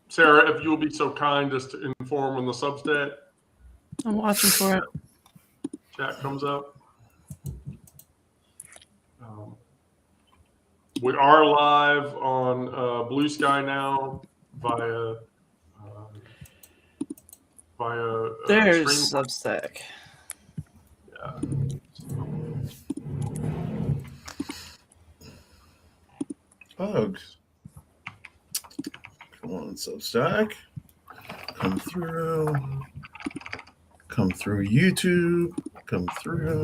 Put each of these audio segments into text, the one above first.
Sarah, if you'll be so kind as to inform when the Substack I'm watching for it. chat comes up. We are live on Blue Sky now via There's stream. Substack. Yeah. Bugs. Come on, Substack. Come through. Come through YouTube. Come through.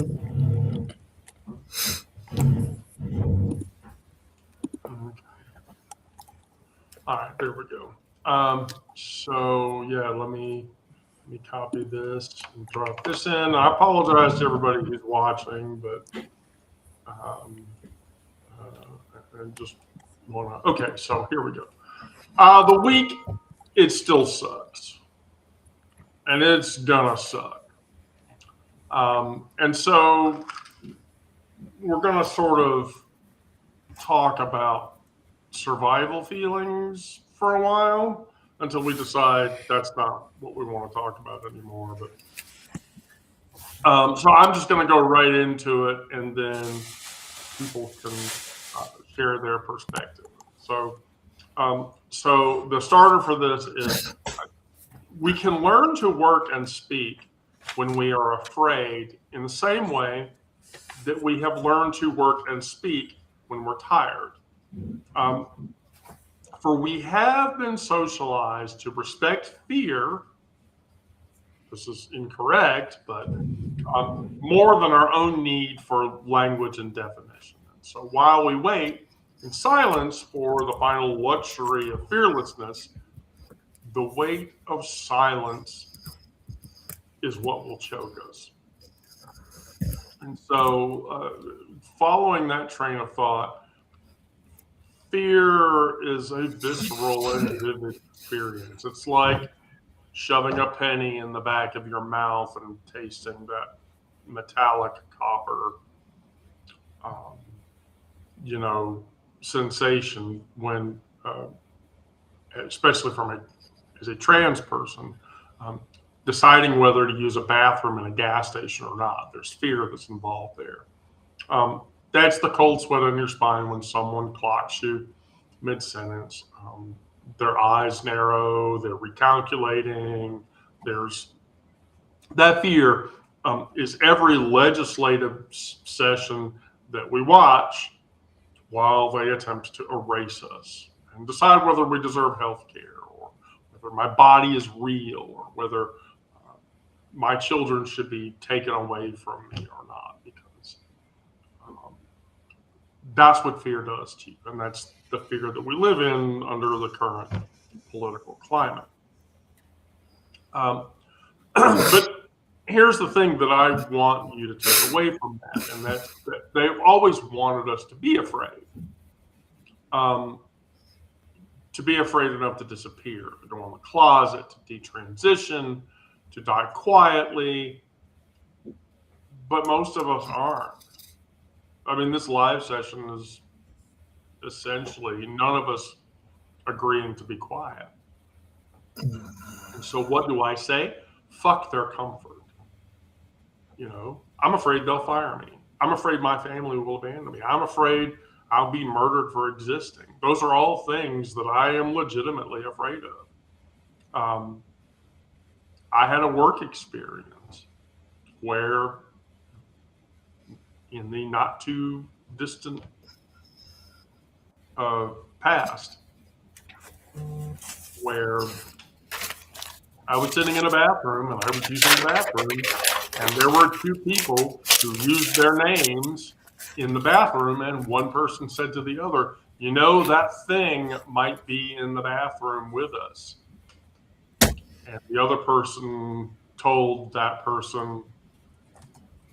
All right, there we go. So yeah, let me copy this and drop this in. I apologize to everybody who's watching, but I just want to. Okay, so here we go. The week, it still sucks, and it's gonna suck. And so we're gonna sort of talk about survival feelings for a while until we decide that's not what we want to talk about anymore. But so I'm just going to go right into it, and then people can share their perspective. So the starter for this is we can learn to work and speak when we are afraid in the same way that we have learned to work and speak when we're tired. For we have been socialized to respect fear. This is incorrect, but more than our own need for language and definition. And so while we wait in silence for the final luxury of fearlessness, the weight of silence is what will choke us. And so following that train of thought, fear is a visceral and vivid experience. It's like shoving a penny in the back of your mouth and tasting that metallic copper, sensation when, especially as a trans person, deciding whether to use a bathroom in a gas station or not. There's fear that's involved there. That's the cold sweat on your spine when someone clocks you mid-sentence. Their eyes narrow, they're recalculating. There's that fear is every legislative session that we watch while they attempt to erase us and decide whether we deserve health care or whether my body is real or whether my children should be taken away from me or not, because that's what fear does to you. And that's the fear that we live in under the current political climate. But here's the thing that I want you to take away from that, and that's that they've always wanted us to be afraid. To be afraid enough to disappear, to go in the closet, to detransition, to die quietly. But most of us aren't. I mean, this live session is essentially none of us agreeing to be quiet. And so what do I say? Fuck their comfort. I'm afraid they'll fire me. I'm afraid my family will abandon me. I'm afraid I'll be murdered for existing. Those are all things that I am legitimately afraid of. I had a work experience where in the not too distant past, where I was sitting in a bathroom and I was using the bathroom, and there were two people who used their names in the bathroom, and one person said to the other, that thing might be in the bathroom with us. And the other person told that person,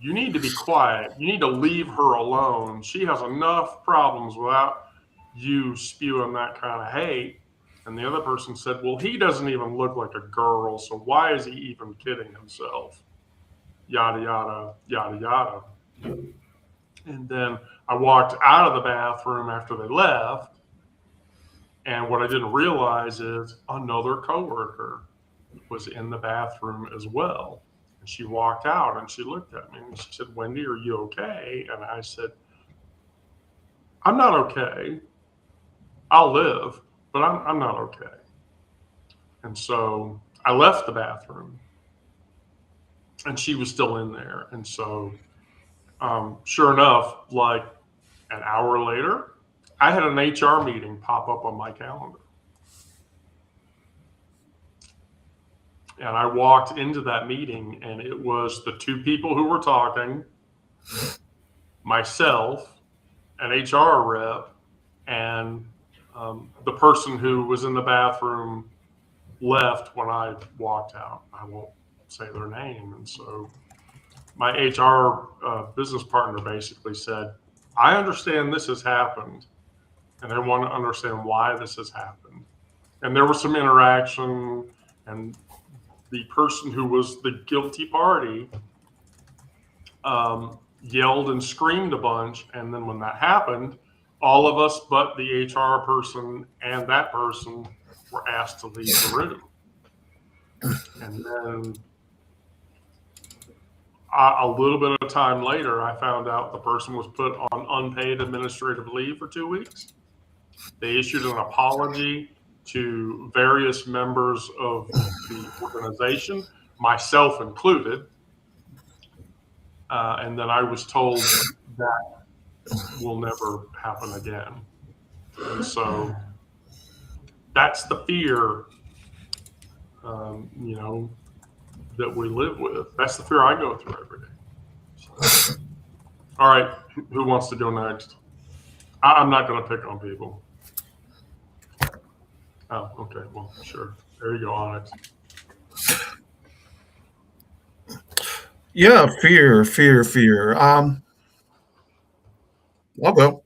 you need to be quiet. You need to leave her alone. She has enough problems without you spewing that kind of hate. And the other person said, well, he doesn't even look like a girl, so why is he even kidding himself? Yada, yada, yada, yada. And then I walked out of the bathroom after they left, And what I didn't realize is another coworker was in the bathroom as well. And she walked out and she looked at me and she said, "Wendy, are you okay?" And I said, "I'm not okay. I'll live, but I'm not okay." And so I left the bathroom and she was still in there. And so, sure enough, like an hour later, I had an HR meeting pop up on my calendar. And I walked into that meeting, and it was the two people who were talking, myself, an HR rep, and the person who was in the bathroom left when I walked out. I won't say their name. And so my HR business partner basically said, "I understand this has happened, and I want to understand why this has happened." And there was some interaction, and the person who was the guilty party yelled and screamed a bunch. And then when that happened, all of us but the HR person and that person were asked to leave the room. And then a little bit of time later, I found out the person was put on unpaid administrative leave for 2 weeks. They issued an apology to various members of the organization, myself included. And then I was told that will never happen again. And so that's the fear, that we live with. That's the fear I go through every day. So, all right, who wants to go next? I'm not going to pick on people. Oh, okay. Well, sure. There you go, Onyx. Yeah, fear. Well.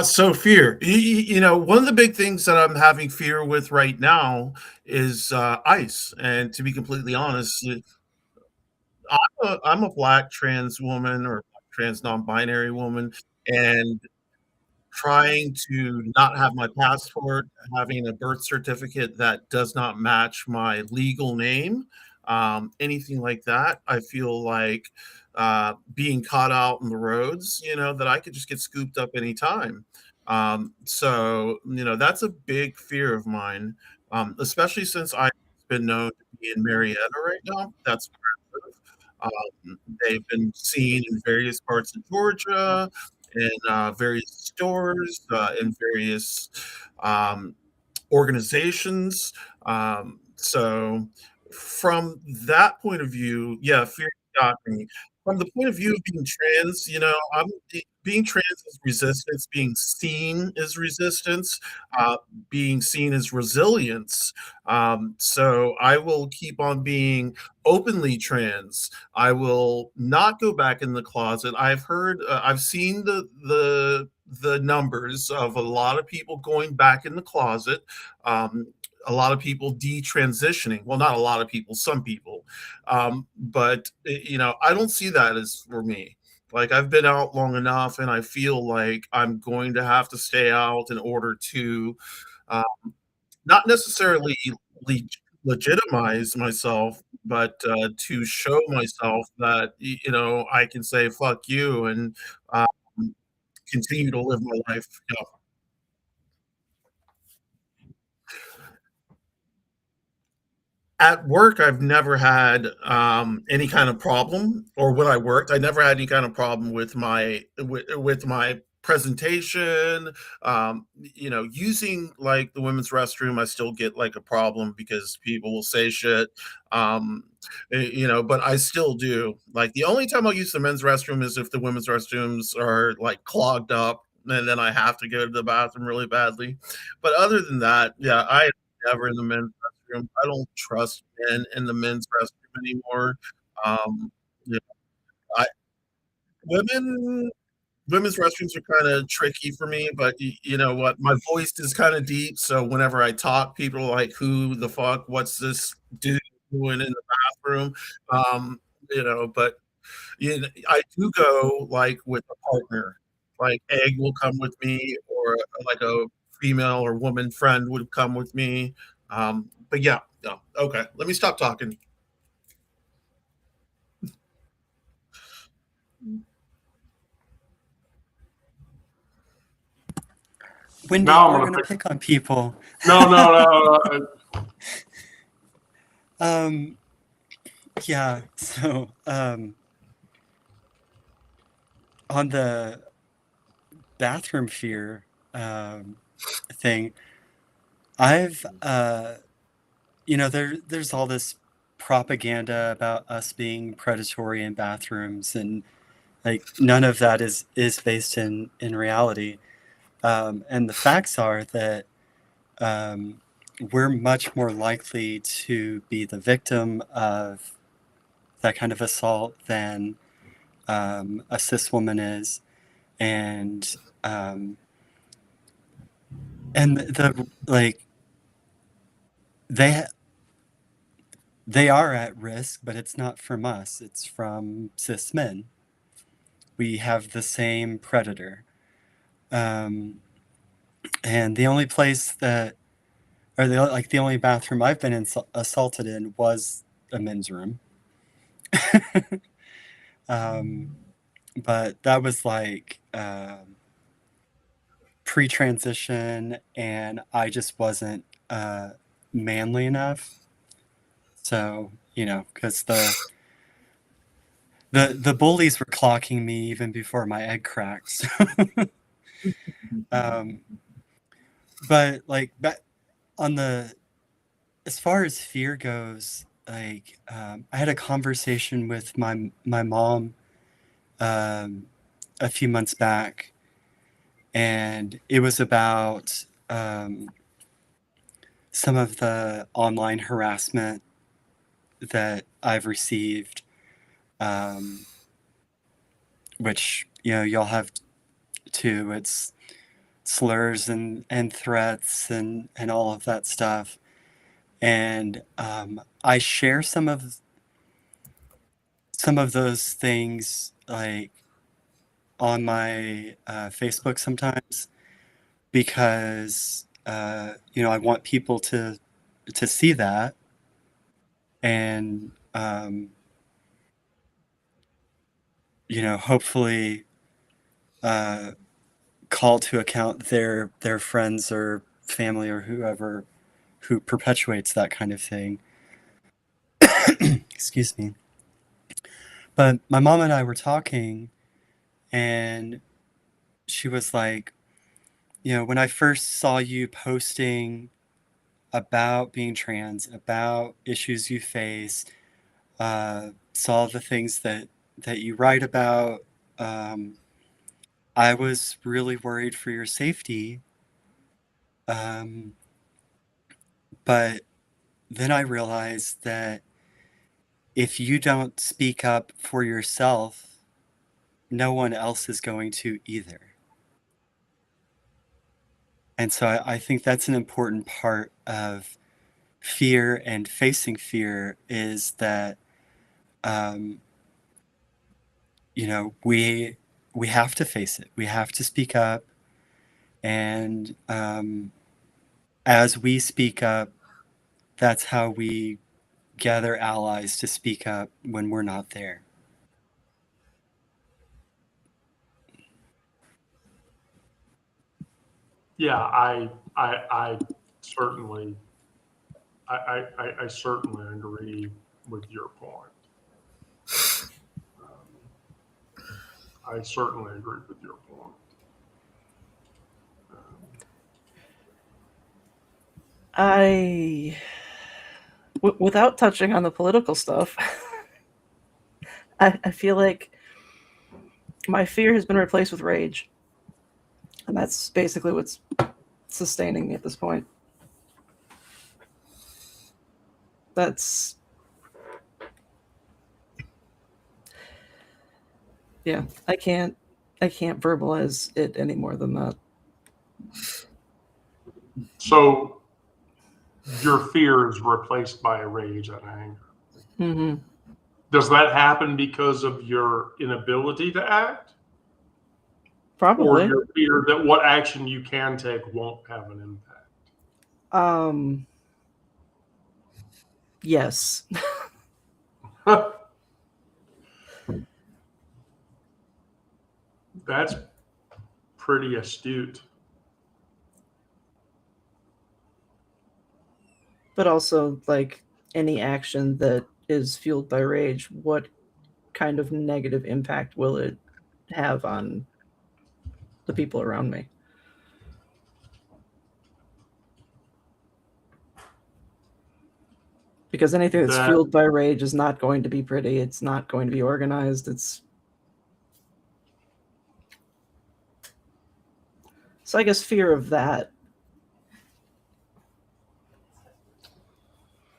So fear. One of the big things that I'm having fear with right now is ICE. And to be completely honest, I'm a black trans woman or trans non-binary woman, and trying to not have my passport, having a birth certificate that does not match my legal name, anything like that, I feel like being caught out in the roads, that I could just get scooped up anytime. So, that's a big fear of mine, especially since I've been known to be in Marietta right now. That's where I live. They've been seen in various parts of Georgia, in various stores, in various um, organizations. So, from that point of view, yeah, fear got me. From the point of view of being trans, being trans is resistance. Being seen is resistance. Being seen is resilience. So I will keep on being openly trans. I will not go back in the closet. I've seen the numbers of a lot of people going back in the closet. A lot of people detransitioning. Well, not a lot of people, some people. But I don't see that as for me. Like, I've been out long enough, and I feel like I'm going to have to stay out in order to uh, not necessarily le- legitimize myself, but to show myself that I can say "fuck you" and um, continue to live my life. At work, I've never had any kind of problem, or when I worked, I never had any kind of problem with my presentation. Using like the women's restroom, I still get like a problem because people will say shit. But I still do. Like, the only time I'll use the men's restroom is if the women's restrooms are like clogged up, and then I have to go to the bathroom really badly. But other than that, yeah, I never in the men's restroom. I don't trust men in the men's restroom anymore. Yeah, I women women's restrooms are kind of tricky for me, but you know what? My voice is kind of deep, so whenever I talk, people are like, "Who the fuck? What's this dude doing in the bathroom?" But I do go like with a partner. Like, Egg will come with me, or like a female or woman friend would come with me. But yeah, no. Okay, let me stop talking. Wendy, Now I'm we're gonna gonna pick on people. no. Yeah. So, on the bathroom fear thing, I've there's all this propaganda about us being predatory in bathrooms, and like none of that is based in reality. And the facts are that we're much more likely to be the victim of that kind of assault than a cis woman is, and the like they are at risk, but it's not from us, it's from cis men. We have the same predator, and the only place that, or the only bathroom I've been assaulted in was a men's room. But that was like pre-transition, and I just wasn't manly enough. So, because the bullies were clocking me even before my egg cracked. So. But like as far as fear goes, like I had a conversation with my mom a few months back, and it was about some of the online harassment that I've received, which y'all have too. It's slurs and threats and all of that stuff, and I share some of those things like on my Facebook sometimes, because I want people to see that, and hopefully call to account their friends or family or whoever who perpetuates that kind of thing. Excuse me. But my mom and I were talking, and she was like, when I first saw you posting about being trans, about issues you face, saw the things that you write about, I was really worried for your safety. But then I realized that if you don't speak up for yourself, no one else is going to either. And so I think that's an important part of fear and facing fear, is that, we have to face it. We have to speak up. And as we speak up, that's how we gather allies to speak up when we're not there. Yeah, I certainly I certainly agree with your point. I certainly agree with your point. Without touching on the political stuff, I feel like my fear has been replaced with rage. And that's basically what's sustaining me at this point. That's... yeah, I can't verbalize it any more than that. So your fear is replaced by rage and anger. Mm-hmm. Does that happen because of your inability to act? Probably. your fear that what action you can take won't have an impact? Yes. That's pretty astute. But also, like any action that is fueled by rage, what kind of negative impact will it have on the people around me? Because anything that's fueled by rage is not going to be pretty. It's not going to be organized. So I guess fear of that.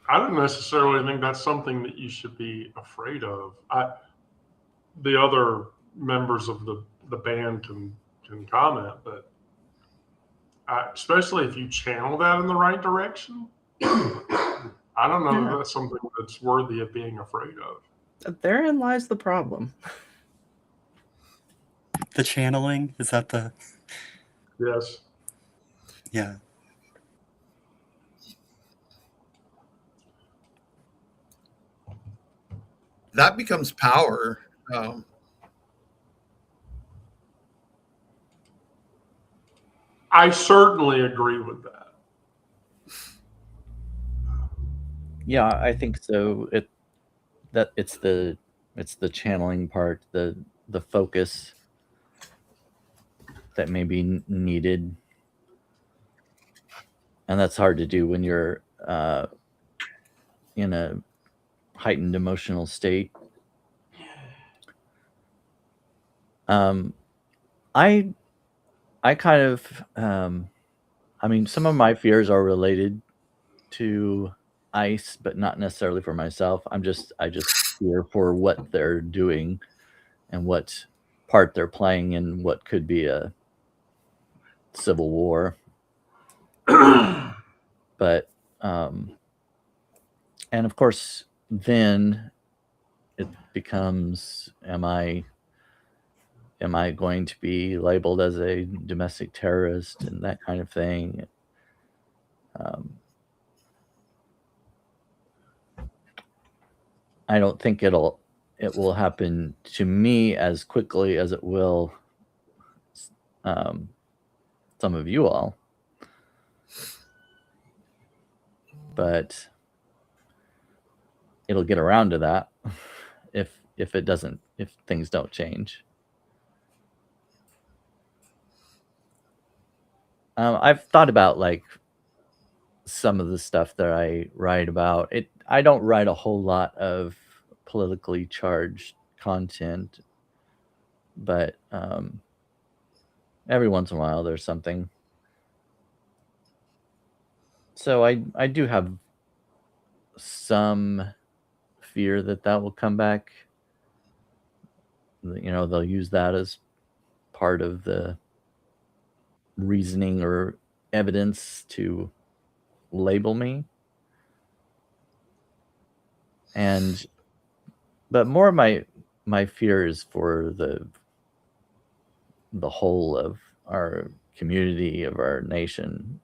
I don't necessarily think that's something that you should be afraid of. The other members of the band can comment, but especially if you channel that in the right direction, I don't know if that's something that's worthy of being afraid of. Therein lies the problem. The channeling, is that the... Yes. Yeah. That becomes power. I certainly agree with that. Yeah, I think so. It's the channeling part, the focus that may be needed, and that's hard to do when you're in a heightened emotional state. I kind of I mean, some of my fears are related to ice, but not necessarily for myself. I just fear for what they're doing and what part they're playing in what could be a civil war. But and of course then it becomes, am I going to be labeled as a domestic terrorist and that kind of thing? I don't think it will happen to me as quickly as it will some of you all, but it'll get around to that if things don't change. I've thought about like some of the stuff that I write about. I don't write a whole lot of politically charged content, but every once in a while there's something. So I do have some fear that will come back. You know, they'll use that as part of the reasoning or evidence to label me. But more of my fear is for the whole of our community, of our nation.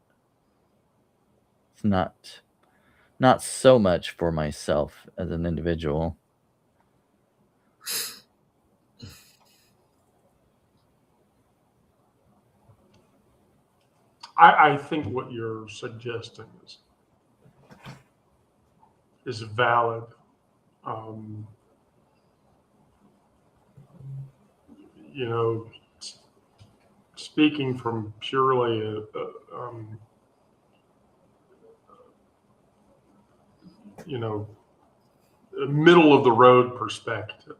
It's not so much for myself as an individual. I think what you're suggesting is valid. You know, speaking from purely you know, a middle of the road perspective.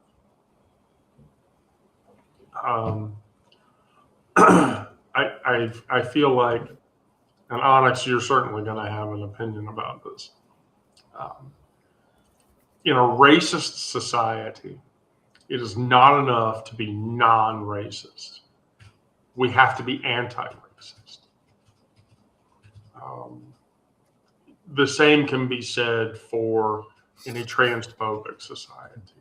I feel like, and Onyx, you're certainly going to have an opinion about this. In a racist society, it is not enough to be non-racist. We have to be anti-racist. The same can be said for in a transphobic society.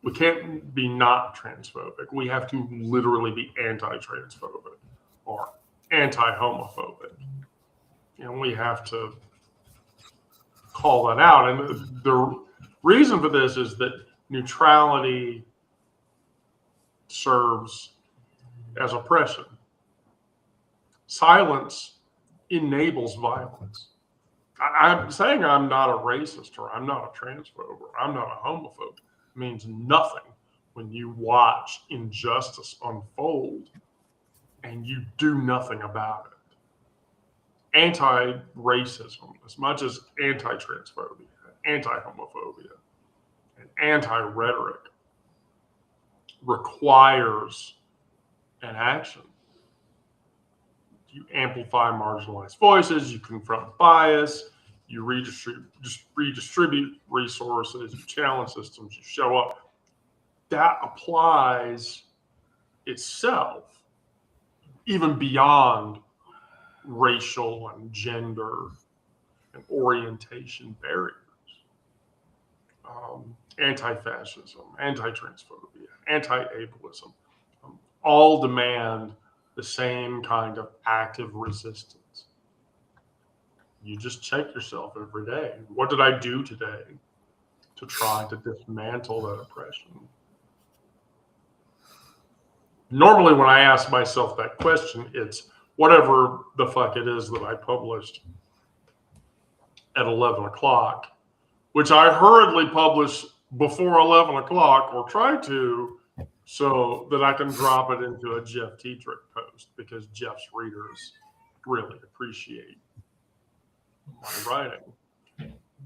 We can't be not transphobic. We have to literally be anti-transphobic or anti-homophobic. And we have to call that out. And the reason for this is that neutrality serves as oppression. Silence enables violence. I'm saying I'm not a racist or I'm not a transphobe or I'm not a homophobe means nothing when you watch injustice unfold and you do nothing about it. Anti-racism, as much as anti-transphobia, anti-homophobia, and anti-rhetoric, requires an action. You amplify marginalized voices, you confront bias, you redistribute resources, you challenge systems, you show up. That applies itself even beyond racial and gender and orientation barriers. Anti-fascism, anti-transphobia, anti-ableism, all demand the same kind of active resistance. You just check yourself every day. What did I do today to try to dismantle that oppression? Normally, when I ask myself that question, it's whatever the fuck it is that I published at 11 o'clock, which I hurriedly publish before 11 o'clock or try to, so that I can drop it into a Jeff Tetrick post because Jeff's readers really appreciate my writing.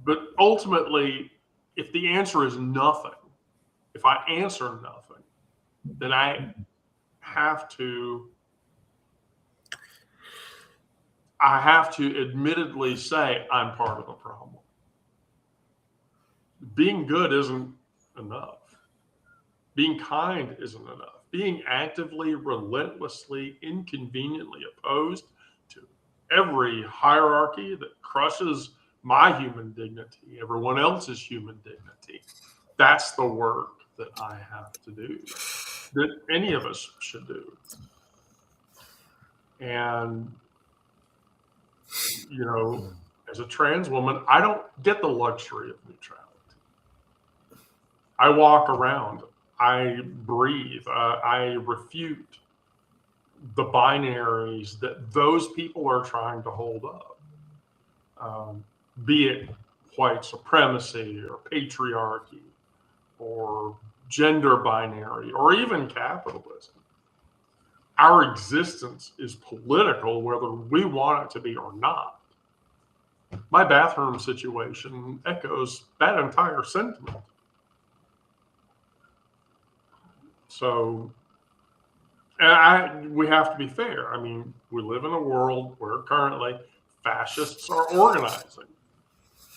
But ultimately, if the answer is nothing, if I answer nothing, then I have to admittedly say I'm part of the problem. Being good isn't enough. Being kind isn't enough. Being actively, relentlessly, inconveniently opposed to every hierarchy that crushes my human dignity, everyone else's human dignity, that's the work that I have to do, that any of us should do. And, you know, as a trans woman, I don't get the luxury of neutrality. I walk around, I breathe, I refute the binaries that those people are trying to hold up, be it white supremacy or patriarchy or gender binary or even capitalism. Our existence is political whether we want it to be or not. My bathroom situation echoes that entire sentiment. So, and we have to be fair. I mean, we live in a world where currently fascists are organizing,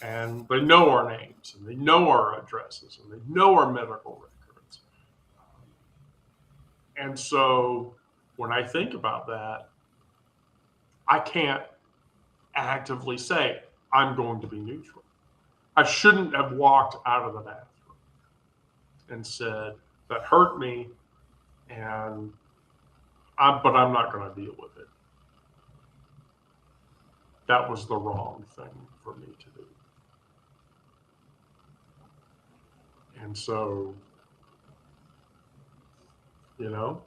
and they know our names, and they know our addresses, and they know our medical records. And so, when I think about that, I can't actively say I'm going to be neutral. I shouldn't have walked out of the bathroom and said, that hurt me, but I'm not going to deal with it. That was the wrong thing for me to do. And so, you know,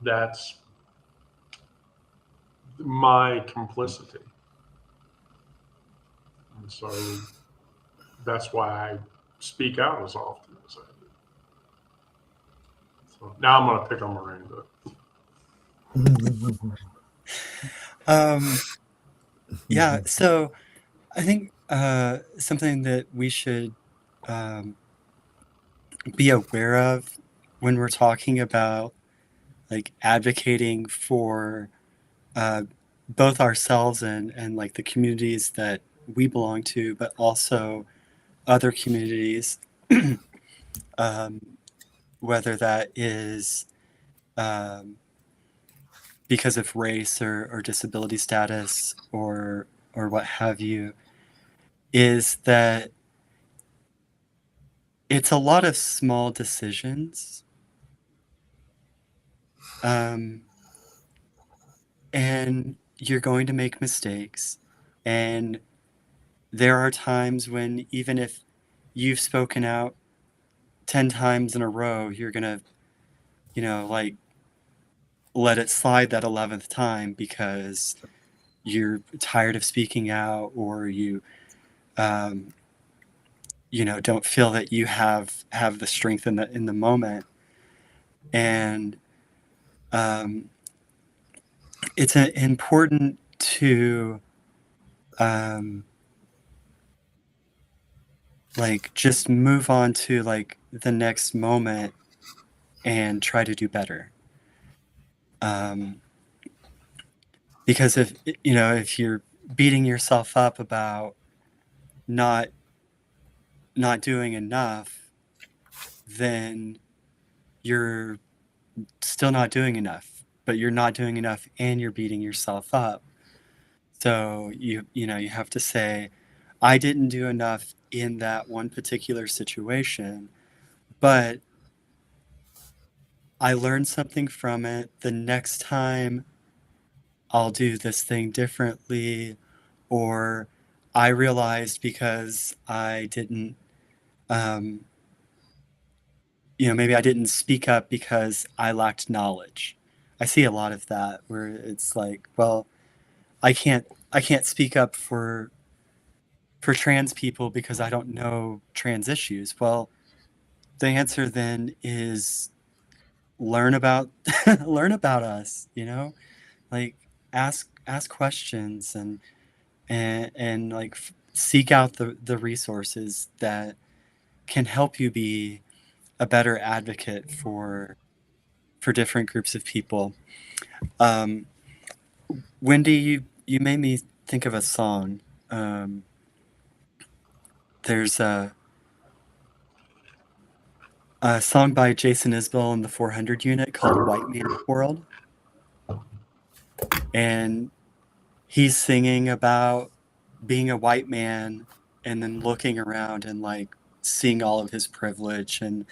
that's my complicity. And so that's why I speak out as often as I do. So now I'm going to pick on Miranda. Yeah, so I think something that we should be aware of when we're talking about like advocating for both ourselves and like the communities that we belong to, but also other communities, whether that is because of race or disability status or what have you, is that it's a lot of small decisions. And you're going to make mistakes. And there are times when even if you've spoken out 10 times in a row, you're going to, like, let it slide that 11th time because you're tired of speaking out, or you don't feel that you have the strength in the moment. And it's important to like just move on to like the next moment and try to do better. Because if you're beating yourself up about not doing enough, then you're still not doing enough, but you're not doing enough and you're beating yourself up. So you have to say, I didn't do enough in that one particular situation, but I learned something from it. The next time I'll do this thing differently, or I realized because I didn't, maybe I didn't speak up because I lacked knowledge. I see a lot of that where it's like, well, I can't speak up for trans people because I don't know trans issues. Well, the answer then is learn about learn about us, like ask questions and like seek out the resources that can help you be a better advocate for different groups of people. Wendy, you made me think of a song. There's a song by Jason Isbell and the 400 Unit called White Man's World. And he's singing about being a white man and then looking around and like seeing all of his privilege and,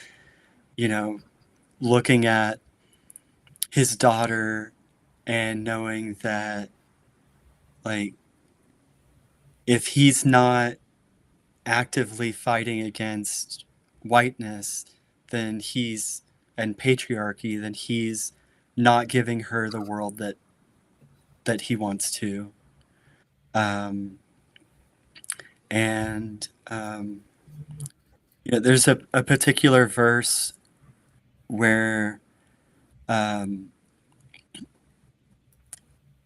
looking at his daughter and knowing that, like, if he's not actively fighting against whiteness, then and patriarchy, then he's not giving her the world that he wants to. There's a particular verse where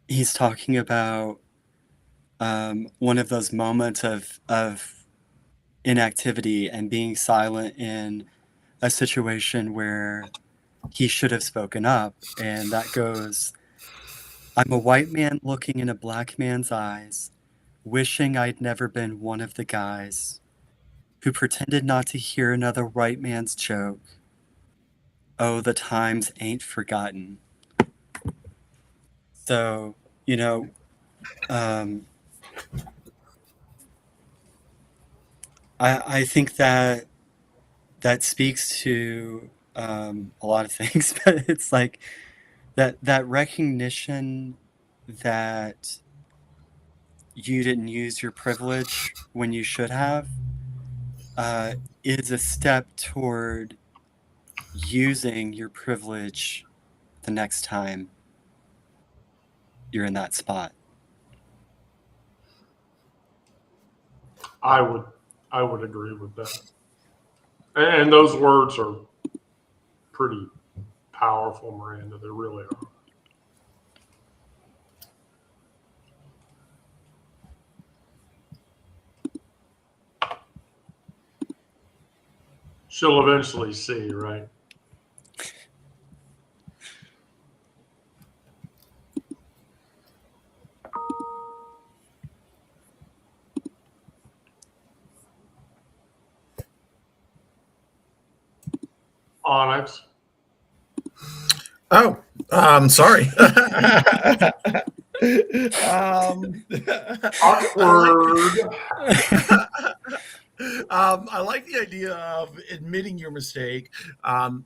he's talking about one of those moments of inactivity and being silent in a situation where he should have spoken up. And that goes, I'm a white man looking in a black man's eyes, wishing I'd never been one of the guys who pretended not to hear another white man's joke. Oh, the times ain't forgotten. So, I think that speaks to a lot of things, but it's like that recognition that you didn't use your privilege when you should have is a step toward using your privilege the next time you're in that spot. I would agree with that. And those words are pretty powerful, Miranda. They really are. She'll eventually see, right? Onyx. Oh, sorry. Awkward. I like the idea of admitting your mistake. Um,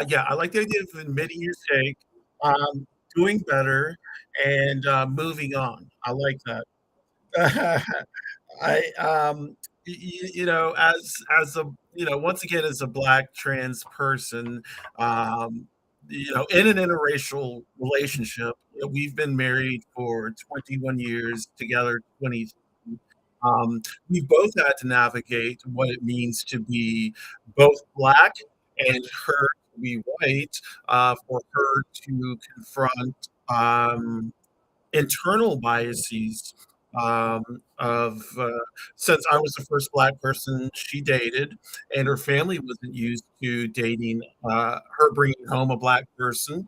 yeah, I like the idea of admitting your mistake, doing better, and moving on. I like that. I as a once again as a black trans person, um, in an interracial relationship, we've been married for 21 years, together 20. Um, we both had to navigate what it means to be both black and her to be white, for her to confront internal biases, of since I was the first black person she dated, and her family wasn't used to dating her bringing home a black person.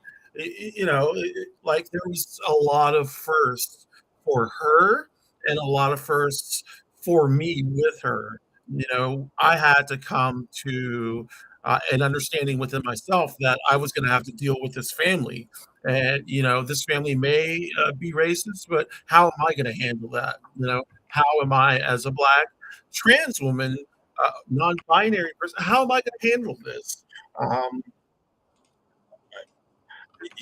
Like there was a lot of firsts for her and a lot of firsts for me with her. I had to come to an understanding within myself that I was going to have to deal with this family, and this family may be racist, but how am I going to handle that? How am I, as a black trans woman, non-binary person, how am I going to handle this? um,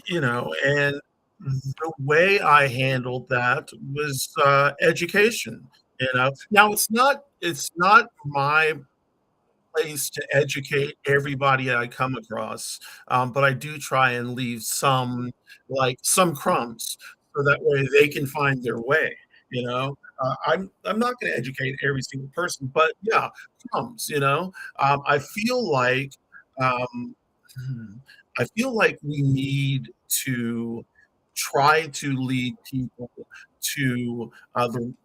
and the way I handled that was education. Now it's not my place to educate everybody I come across, but I do try and leave some crumbs, so that way they can find their way. I'm not going to educate every single person, but yeah, crumbs. I feel like um, hmm, I feel like we need to try to lead people to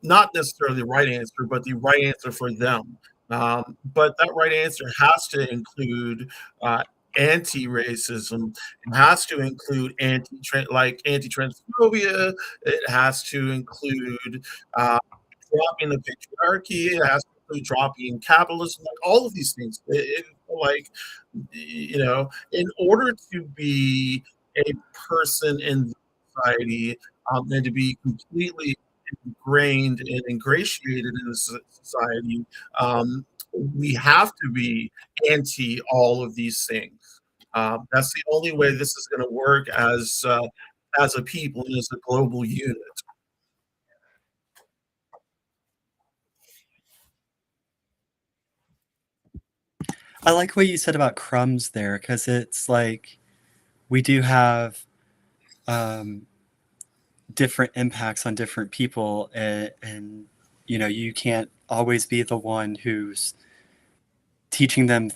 not necessarily the right answer, but the right answer for them. But that right answer has to include uh, anti-racism. It has to include anti-transphobia. It has to include dropping the patriarchy. It has to include dropping capitalism. Like all of these things. Like in order to be a person in society, and to be completely ingrained and ingratiated in the society, we have to be anti all of these things. That's the only way this is going to work as a people and as a global unit. I like what you said about crumbs there, because it's like we do have um, different impacts on different people, and you can't always be the one who's teaching them,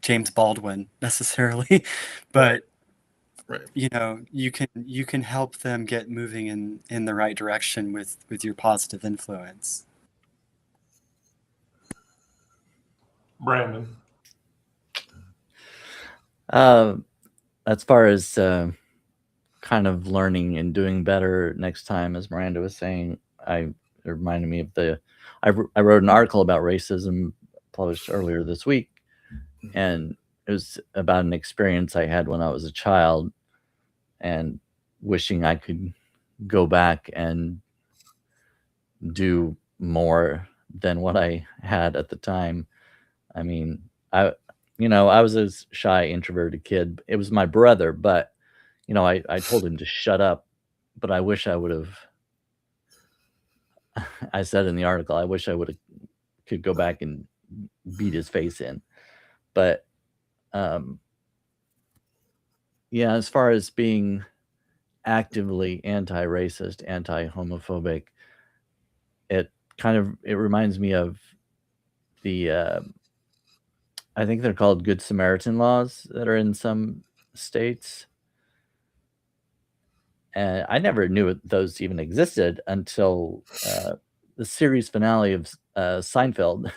James Baldwin necessarily, but Right. you can help them get moving in the right direction with your positive influence. Brandon. As far as kind of learning and doing better next time, as Miranda was saying, it reminded me of I wrote an article about racism published earlier this week, and it was about an experience I had when I was a child, and wishing I could go back and do more than what I had at the time. I mean, I was a shy, introverted kid. It was my brother, but I told him to shut up. But I wish I would have. I said in the article, I wish I would have could go back and beat his face in. But um, yeah, as far as being actively anti-racist, anti-homophobic, it reminds me of the I think they're called Good Samaritan laws that are in some states. And I never knew those even existed until the series finale of Seinfeld,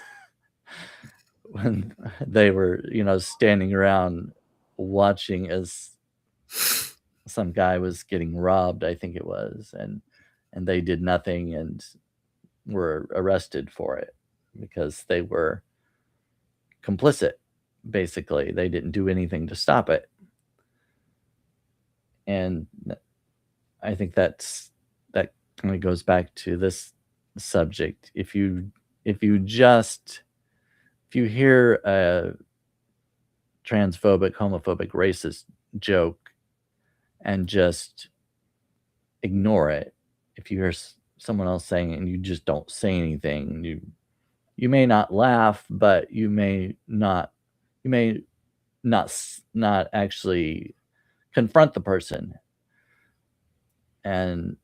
when they were, standing around watching as some guy was getting robbed, I think it was, and they did nothing and were arrested for it because they were complicit. Basically, they didn't do anything to stop it, and I think that kind of goes back to this subject. If you hear a transphobic, homophobic, racist joke and just ignore it, if you hear someone else saying it and you just don't say anything, you may not laugh, but you may not actually confront the person, and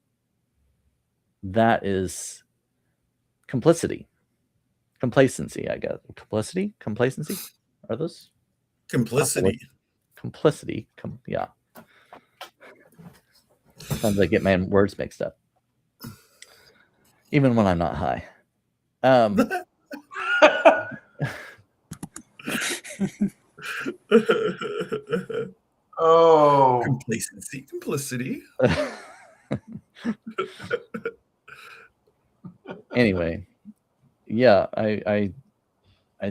that is complacency, I guess. Complacency, are those Complicity. complicity? Yeah. Sometimes I get my words mixed up, even when I'm not high. Oh, Complacency, complicity. Anyway, yeah, I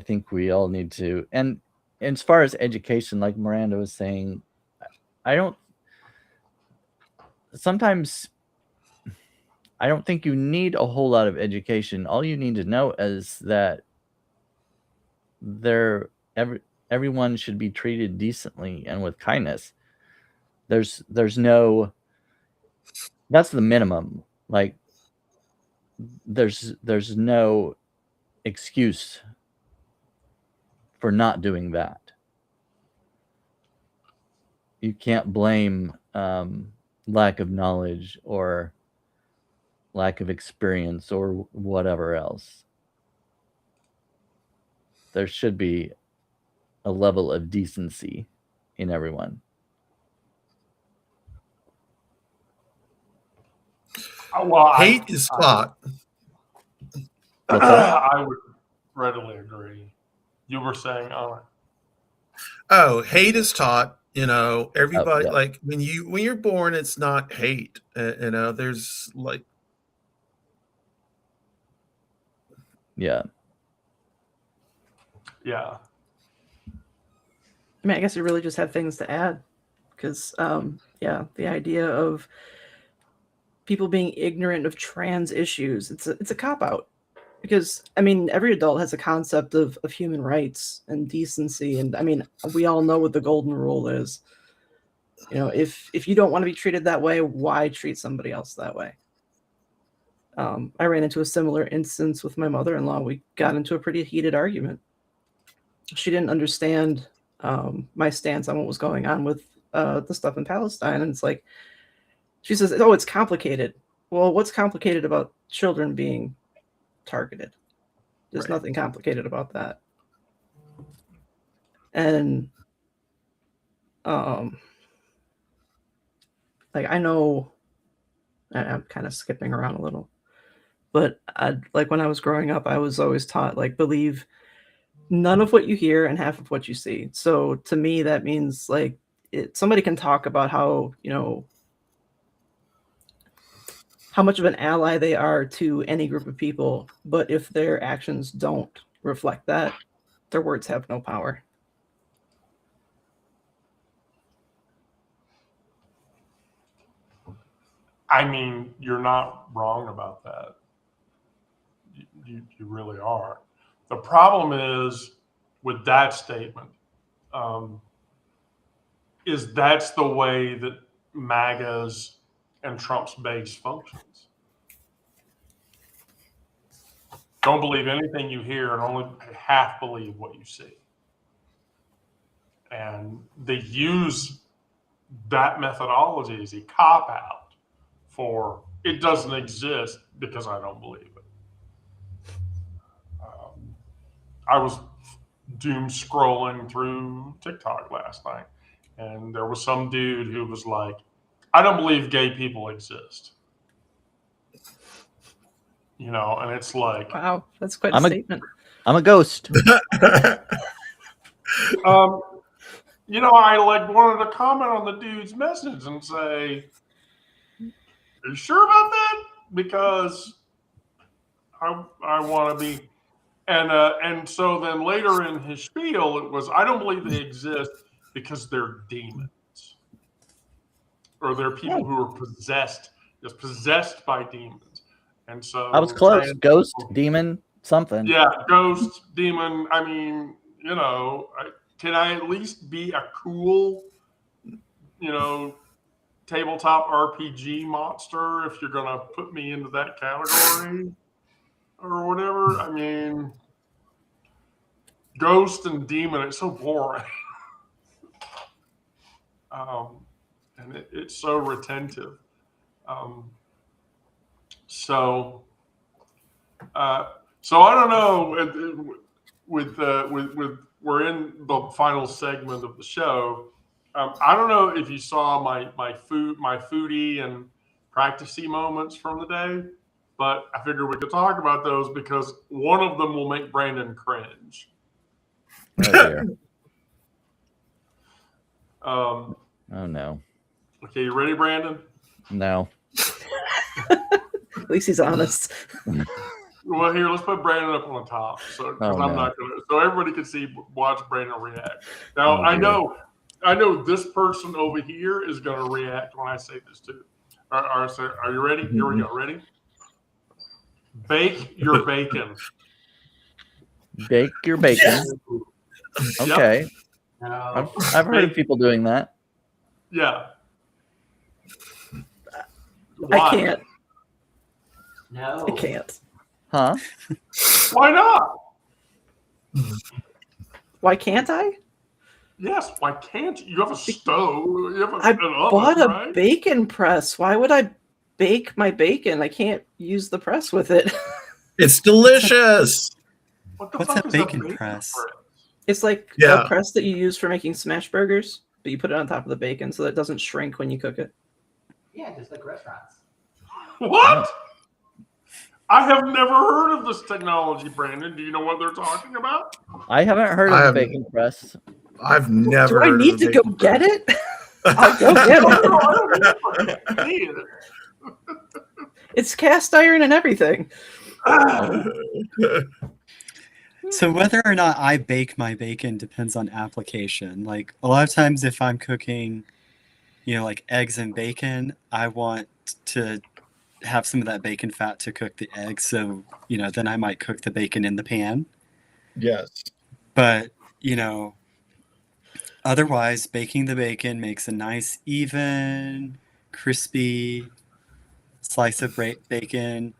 think we all need to, and as far as education, like Miranda was saying, sometimes I don't think you need a whole lot of education. All you need to know is that everyone should be treated decently and with kindness. That's the minimum. Like, there's no excuse for not doing that. You can't blame lack of knowledge or lack of experience or whatever else. There should be a level of decency in everyone. well, Hate is taught. I would readily agree. You were saying, Oh, hate is taught. Everybody, yeah. like when you're born, it's not hate. There's like, Yeah. yeah. I mean, I guess you really just have things to add, because the idea of people being ignorant of trans issues, it's a cop-out, because I mean, every adult has a concept of human rights and decency, and I mean, we all know what the golden rule is. If you don't want to be treated that way, why treat somebody else that way? I ran into a similar instance with my mother-in-law. We got into a pretty heated argument. She didn't understand my stance on what was going on with the stuff in Palestine. And it's like, she says, oh, it's complicated. Well, what's complicated about children being targeted? There's nothing complicated about that. And like, I know I'm kind of skipping around a little, but like when I was growing up, I was always taught, like, believe none of what you hear and half of what you see. So to me, that means like somebody can talk about how much of an ally they are to any group of people, but if their actions don't reflect that, their words have no power. I mean, you're not wrong about that. You really are. The problem is with that statement, is that's the way that MAGA's and Trump's base functions. Don't believe anything you hear and only half believe what you see. And they use that methodology as a cop-out for it doesn't exist because I don't believe it. I was doom scrolling through TikTok last night, and there was some dude who was like, I don't believe gay people exist. And it's like, wow, that's quite a statement. I'm a ghost. I like wanted to comment on the dude's message and say, are you sure about that? Because I want to be, and so then later in his spiel, it was, I don't believe they exist because they're demons, or they're people who are possessed by demons. And so I was close. Ghost, demon, something. Yeah, ghost, demon. I mean, can I at least be a cool, tabletop RPG monster if you're gonna put me into that category or whatever? I mean, ghost and demon, it's so boring. And it's so retentive. So I don't know. With we're in the final segment of the show. I don't know if you saw my foodie and practicey moments from the day, but I figured we could talk about those because one of them will make Brandon cringe. Oh dear. Um, Oh no. okay, you ready, Brandon? No. At least he's honest. Well, here, let's put Brandon up on the top, so everybody can watch Brandon react. Now, I know this person over here is going to react when I say this too. Are you ready? Here we go. Ready? Bake your bacon. Bake your bacon. Okay. Yep. No. I've heard of people doing that. Yeah. I Why? can't. No. I can't. Huh? Why not? Why can't I? Yes. Why can't you? You have a stove. You have I an oven, bought a right? bacon press. Why would I bake my bacon? I can't use the press with it. It's delicious. What the What's fuck a is bacon press? It's like Yeah. a press that you use for making smash burgers, but you put it on top of the bacon so that it doesn't shrink when you cook it. Yeah, just like restaurants. What? I have never heard of this technology, Brandon. Do you know what they're talking about? I haven't heard I of a haven't- bacon press. I've never. Do I heard of need a to go bacon get press. it? I'll go get No, it. no, I don't need it. It's cast iron and everything. So whether or not I bake my bacon depends on application. Like a lot of times if I'm cooking, like eggs and bacon, I want to have some of that bacon fat to cook the eggs. So, then I might cook the bacon in the pan. Yes. But, otherwise baking the bacon makes a nice, even, crispy slice of bacon.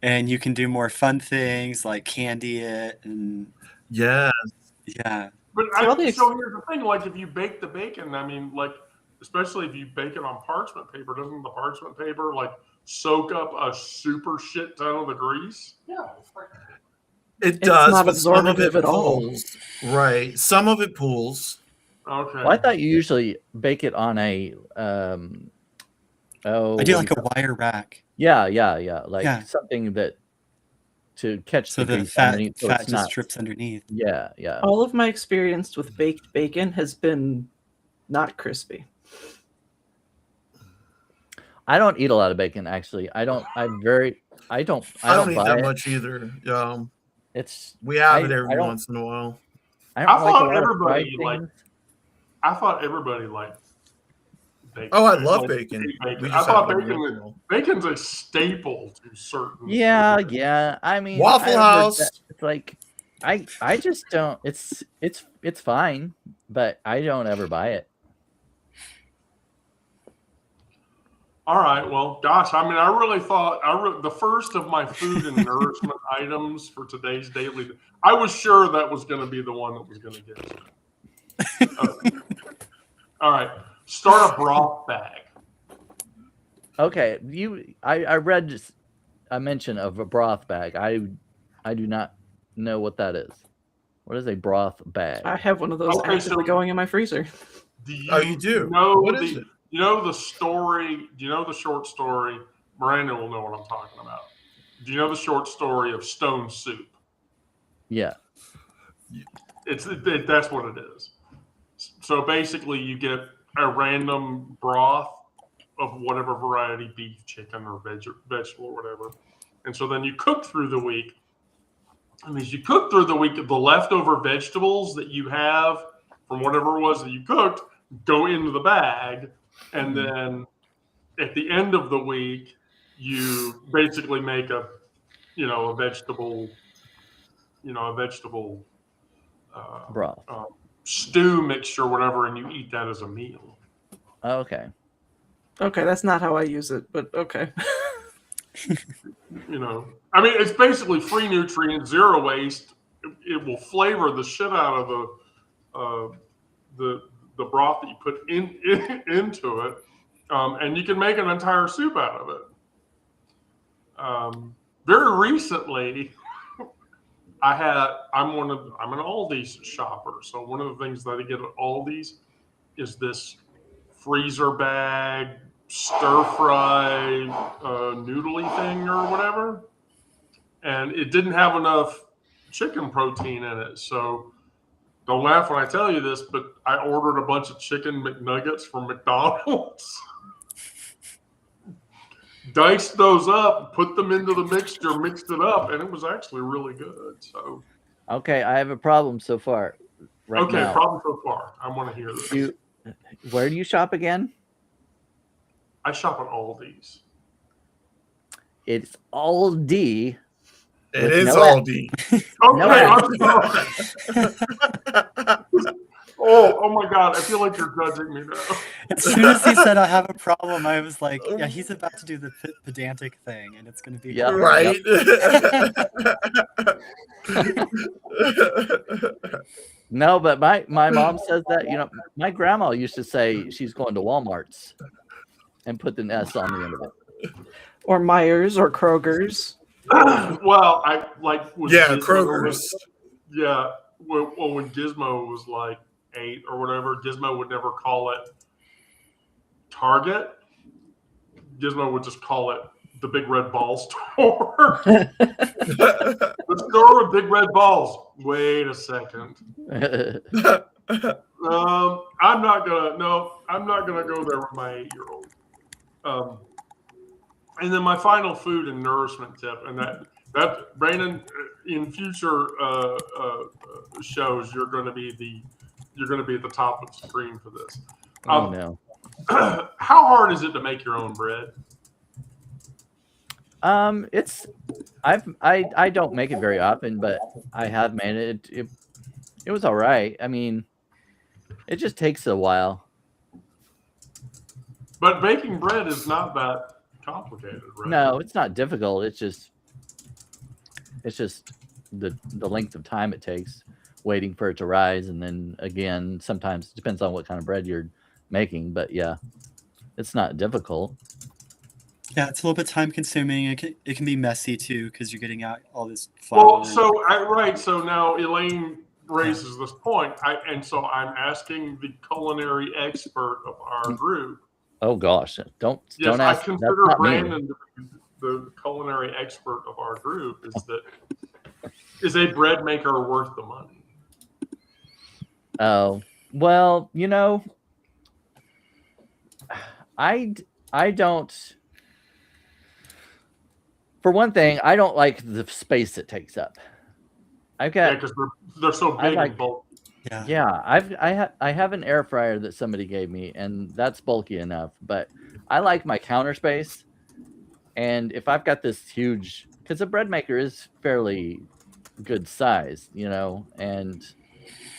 And you can do more fun things like candy it and Yeah. yeah. But So here's the thing: like, if you bake the bacon, I mean, like, especially if you bake it on parchment paper, doesn't the parchment paper like soak up a super shit ton of the grease? No, it's like It It's does, not but some of it absorbative at all. pulls. Right. Some of it pulls. Okay. Well, I thought you usually bake it on a I do like a wire rack. Yeah. Like Yeah. something that to catch So the the grease fat underneath, so fat it's just not. drips underneath. Yeah. All of my experience with baked bacon has been not crispy. I don't eat a lot of bacon actually. I don't I don't eat buy that it. much either. It's We have it I every don't- once in a while. I I don't like a thought lot of everybody fried liked- things. I thought everybody liked bacon. Oh, I love Like, bacon. bacon. We I just thought have it every once in a while. bacon's a staple to certain. Yeah. I mean, Waffle I've heard House. that it's like I just don't. It's fine, but I don't ever buy it. All right. Well, gosh, I mean, I really thought the first of my food and nourishment items for today's daily. I was sure that was going to be the one that was going to get to me. Okay. All right. Start a broth bag. Okay, I read just a mention of a broth bag. I do not know what that is. What is a broth bag? I have one of those Okay, actively so- going in my freezer. You do? Know What is it? You know the story? Do you know the short story? Miranda will know what I'm talking about. Do you know the short story of Stone Soup? Yeah. That's what it is. So basically, you get a random broth of whatever variety, beef, chicken, or vegetable, or whatever. And so then you cook through the week. And as you cook through the week, the leftover vegetables that you have from whatever it was that you cooked go into the bag. And then at the end of the week, you basically make a vegetable Broth. stew mixture, whatever, and you eat that as a meal. Okay. Okay, that's not how I use it, but okay. I mean, it's basically free nutrients, zero waste. It will flavor the shit out of the broth that you put into it, and you can make an entire soup out of it. Very recently, I'm an Aldi's shopper, so one of the things that I get at Aldi's is this freezer bag stir fry noodly thing or whatever, and it didn't have enough chicken protein in it. So don't laugh when I tell you this, but I ordered a bunch of chicken McNuggets from McDonald's. Diced those up, put them into the mixture, mixed it up, and it was actually really good. So, okay, I have a problem so far. Right okay, now. problem so far. I want to hear this. Where do you shop again? I shop at Aldi's. It's Aldi. It is Aldi. Okay, I'm sorry. Oh my God! I feel like you're judging me now. As soon as he said I have a problem, I was like, yeah, he's about to do the pedantic thing, and it's going to be Yeah. Right? No, but my mom says that, my grandma used to say she's going to Walmart's and put the S on the end of it. Or Myers or Kroger's. Well, I like with Yeah, Gizmo, Kroger's. Yeah, when Gizmo was like 8 or whatever, Gizmo would never call it Target. Gizmo would just call it the Big Red Ball store. The store with big red balls. Wait a second. I'm not gonna go there with my 8-year-old. And then my final food and nourishment tip, and that Brandon, in future shows, you're going to be at the top of the screen for this. Oh no. How hard is it to make your own bread? I don't make it very often, but I have made it. It was all right. I mean, it just takes a while. But baking bread is not that complicated, right? No, it's not difficult. It's just the length of time it takes waiting for it to rise, and then again, sometimes it depends on what kind of bread you're making. But yeah, it's not difficult. Yeah, it's a little bit time consuming. It can be messy too because you're getting out all this flour. Well, so now Elaine raises this point, so I'm asking the culinary expert of our group. Oh gosh, don't Yes, ask. I consider that's not me. Brandon the culinary expert of our group. Is a bread maker worth the money? Oh, well, I don't. For one thing, I don't like the space it takes up. Yeah, because they're so big and bulky. Yeah, I have an air fryer that somebody gave me, and that's bulky enough. But I like my counter space, and if I've got this huge, because a bread maker is fairly good size, and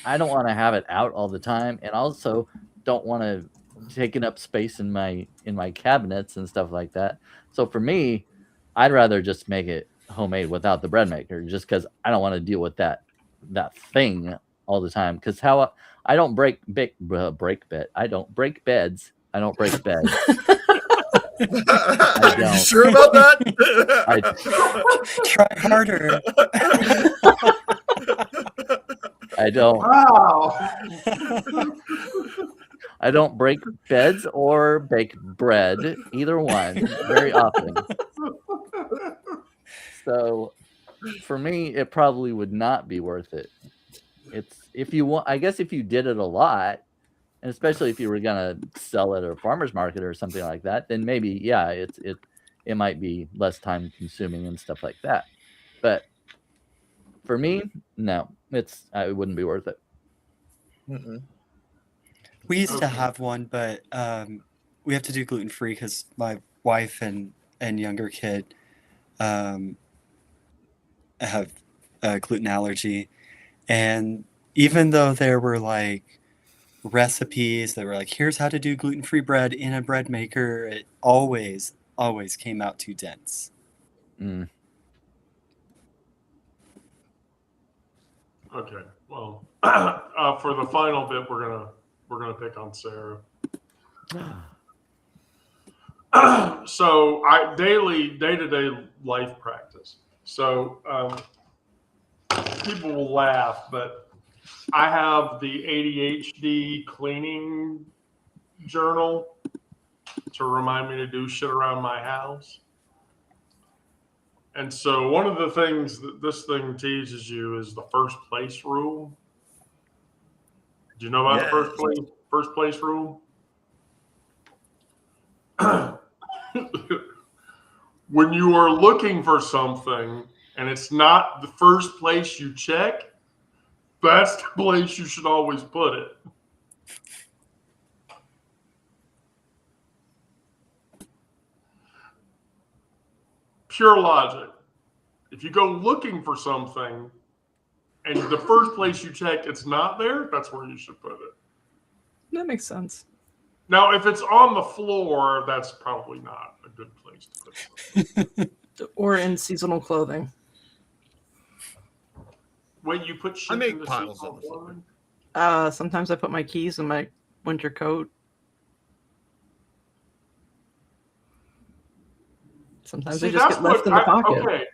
I don't want to have it out all the time, and also don't want to taking up space in my cabinets and stuff like that. So for me, I'd rather just make it homemade without the bread maker, just because I don't want to deal with that thing all the time. Because I don't break bed. I don't break beds. I don't break beds. Are you sure about that? try harder. I don't. Wow. I don't break beds or bake bread, either one, very often. So for me, it probably would not be worth it. It's if you want, I guess if you did it a lot, and especially if you were gonna sell it at a farmer's market or something like that, then maybe it might be less time consuming and stuff like that. But for me, no, it wouldn't be worth it. Mm-mm. We used to have one, but we have to do gluten free because my wife and and younger kid have a gluten allergy. And even though there were like recipes that were like, here's how to do gluten-free bread in a bread maker, it always came out too dense. Mm. Okay, well, for the final bit, we're gonna pick on Sarah. So day-to-day life practice. So people will laugh, but I have the ADHD cleaning journal to remind me to do shit around my house. And so one of the things that this thing teaches you is the first place rule. Do you know about the first place rule? When you are looking for something and it's not the first place you check, that's the place you should always put it. Pure logic. If you go looking for something and the first place you check it's not there, that's where you should put it. That makes sense. Now, if it's on the floor, that's probably not a good place to put it. Or in seasonal clothing. Wait, you put shit I make in the piles seasonal on the floor. clothing? Sometimes I put my keys in my winter coat. Sometimes they just get left in the pocket. Okay.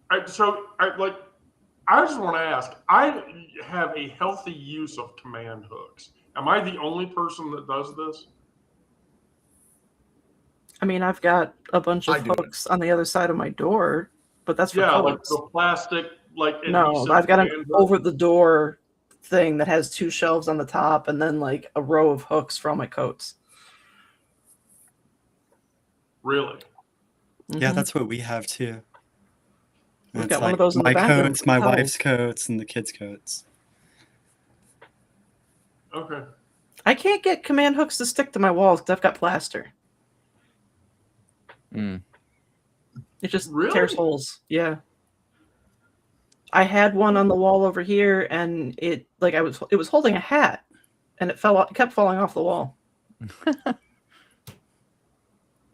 I just want to ask. I have a healthy use of command hooks. Am I the only person that does this? I mean, I've got a bunch of hooks on the other side of my door, but that's for like coats. the plastic, like No, adhesive I've got an command hook. over the door thing that has 2 shelves on the top and then like a row of hooks for all my coats. Really? Yeah, that's what we have too. We've It's got one like of those in the my bathroom coats, for my towels. wife's coats, and the kids' coats. Okay. I can't get command hooks to stick to my walls because I've got plaster. Mm. It just Really? tears holes. Yeah. I had one on the wall over here, and it was holding a hat, and it kept falling off the wall.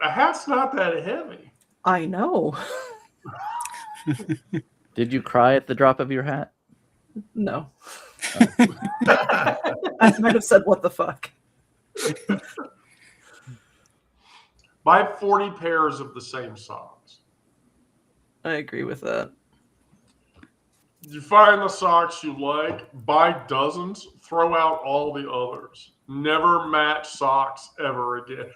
A hat's not that heavy. I know. Did you cry at the drop of your hat? No. I might have said, "What the fuck?" Buy 40 pairs of the same socks. I agree with that. You find the socks you like, buy dozens, throw out all the others. Never match socks ever again.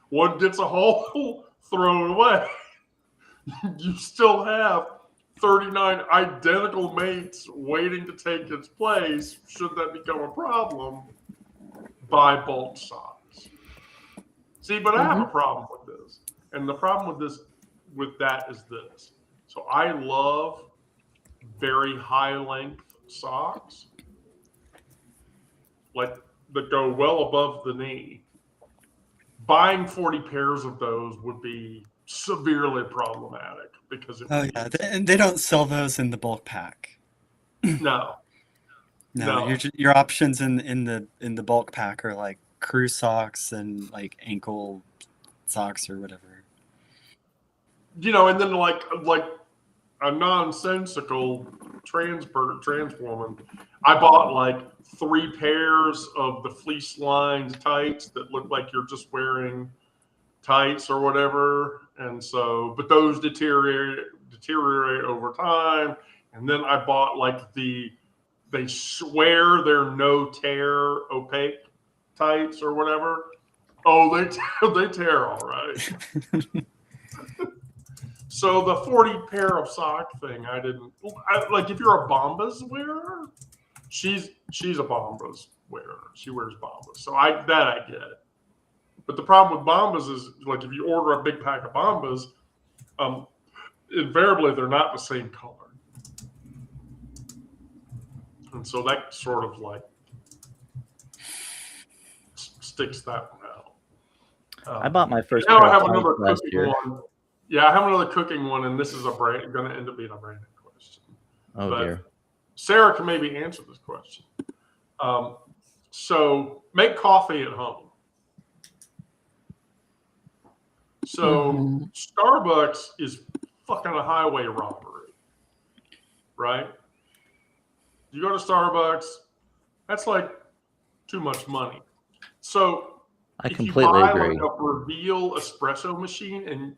One gets a hole, throw it away. You still have 39 identical mates waiting to take its place. Should that become a problem, buy bulk socks. See, but I have a problem with this. And the problem with that is this. So I love very high length socks, like that go well above the knee. Buying 40 pairs of those would be severely problematic because and they don't sell those in the bulk pack. No. Your options in the bulk pack are like crew socks and like ankle socks or whatever. And then like a nonsensical trans woman, I bought like 3 pairs of the fleece lined tights that look like you're just wearing tights or whatever, and so but those deteriorate over time. And then I bought like they swear they're no tear opaque tights or whatever. Oh, they tear all right. So the 40 pair of sock thing, like if you're a Bombas wearer, she's a Bombas wearer. She wears Bombas. So I get. But the problem with Bombas is like if you order a big pack of Bombas, invariably they're not the same color. And so that sort of like sticks that one out. I bought my first Now pair I have of another pants last cooking year. one. Yeah, I have another cooking one, and this is going to end up being a Brandon question. Oh But dear. Sarah can maybe answer this question. So make coffee at home. So Starbucks is fucking a highway robbery, right? You go to Starbucks, that's like too much money. So I if you completely buy agree. like a Reveal espresso machine, and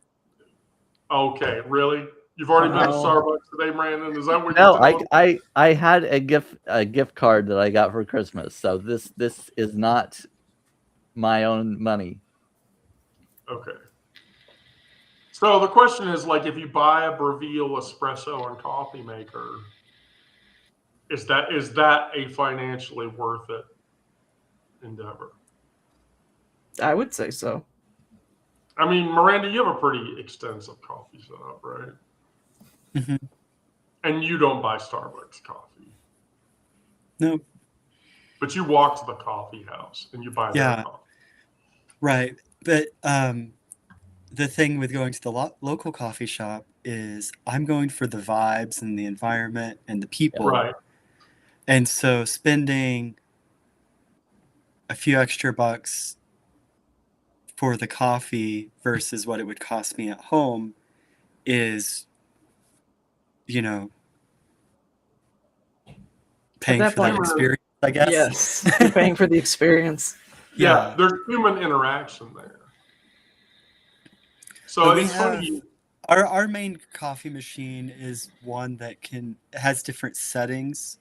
okay, really? You've already been to Wow. Starbucks today, Brandon? Is that what No, you're telling me? I had a gift card that I got for Christmas. So this is not my own money. Okay. So the question is, like, if you buy a Reveal espresso and coffee maker, is that a financially worth it endeavor? I would say so. I mean, Miranda, you have a pretty extensive coffee setup, right? Mhm. And you don't buy Starbucks coffee, No, but you walk to the coffee house and you buy their Yeah. coffee. right. But the thing with going to the local coffee shop is I'm going for the vibes and the environment and the people. Right. And so spending a few extra bucks for the coffee versus what it would cost me at home is, you know, paying that for that point- experience, I guess. Yes, you're paying for the experience. Yeah, there's human interaction there. So But we it's have funny. our main coffee machine is one that has different settings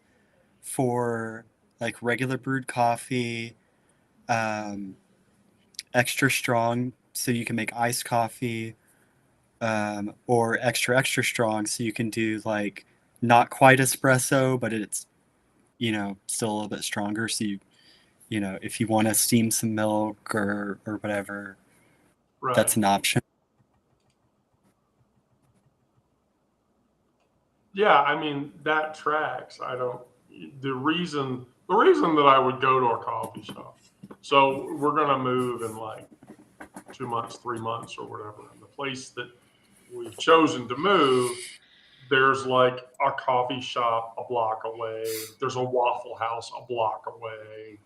for like regular brewed coffee, extra strong, so you can make iced coffee, or extra strong, so you can do like not quite espresso, but it's still a little bit stronger. So if you want to steam some milk or whatever, Right. that's an option. Yeah, I mean that tracks. The reason that I would go to a coffee shop. So we're gonna move in like 2 months, 3 months, or whatever. And the place that we've chosen to move, there's like a coffee shop a block away. There's a Waffle House a block away,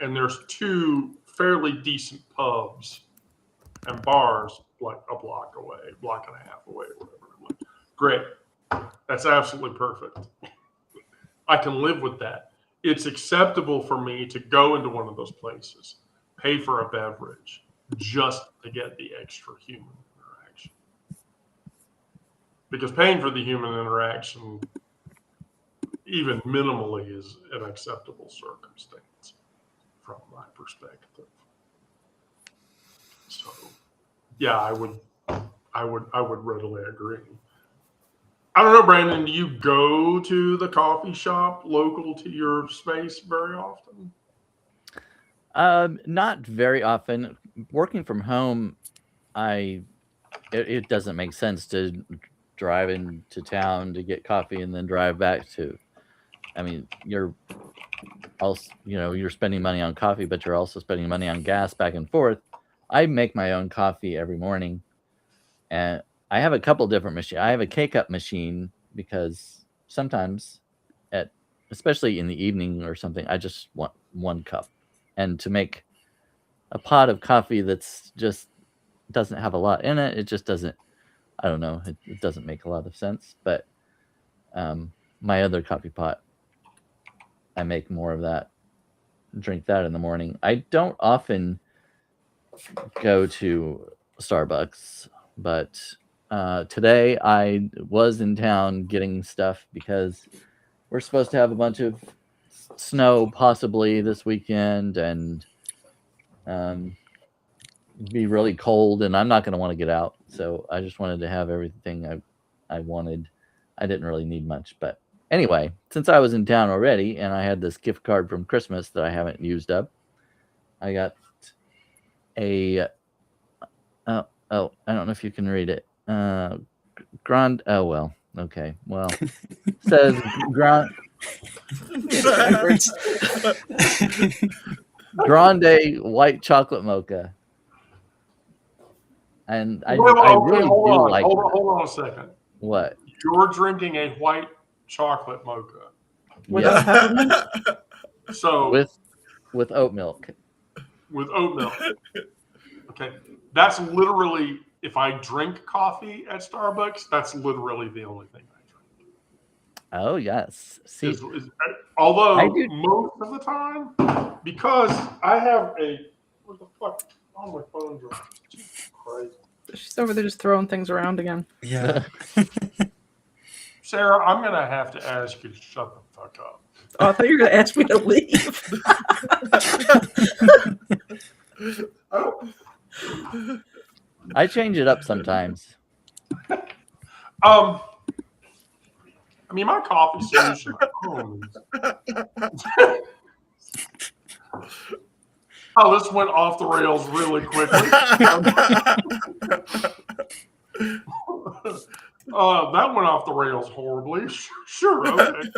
and there's 2 fairly decent pubs and bars like a block away, block and a half away, or whatever. I'm like, great. That's absolutely perfect. I can live with that. It's acceptable for me to go into one of those places, pay for a beverage, just to get the extra human interaction. Because paying for the human interaction, even minimally, is an acceptable circumstance from my perspective. So, yeah, I would readily agree. I don't know, Brandon, do you go to the coffee shop local to your space very often? Not very often. Working from home, it doesn't make sense to drive into town to get coffee and then drive back to. I mean, you're also, you're spending money on coffee, but you're also spending money on gas back and forth. I make my own coffee every morning, and I have a couple different machines. I have a K-cup machine because sometimes, especially in the evening or something, I just want 1 cup, and to make a pot of coffee that's just doesn't have a lot in it, it just doesn't. I don't know. It doesn't make a lot of sense. But my other coffee pot, I make more of that. Drink that in the morning. I don't often go to Starbucks, but today I was in town getting stuff because we're supposed to have a bunch of snow possibly this weekend, and be really cold, and I'm not going to want to get out. So I just wanted to have everything I wanted. I didn't really need much, but anyway, since I was in town already and I had this gift card from Christmas that I haven't used up, I got a I don't know if you can read it. Grand. Oh well. Okay. Well, it says grande white chocolate mocha. And I Well, really hold do on, like hold that. on, hold on a second. What? You're drinking a white chocolate mocha. Without peppermint? So with oat milk. with oat milk. Okay. That's literally, if I drink coffee at Starbucks, that's literally the only thing I drink. Oh yes. See, Although I do- most of the time, because I have a, what the fuck? Oh, my phone dropped. Jesus Christ. She's over there just throwing things around again. Yeah. Sarah, I'm going to have to ask you to shut the fuck up. Oh, I thought you were going to ask me to leave. Oh. I change it up sometimes. I mean, my coffee solution at home is... Oh, this went off the rails really quickly. That went off the rails horribly. Sure, okay.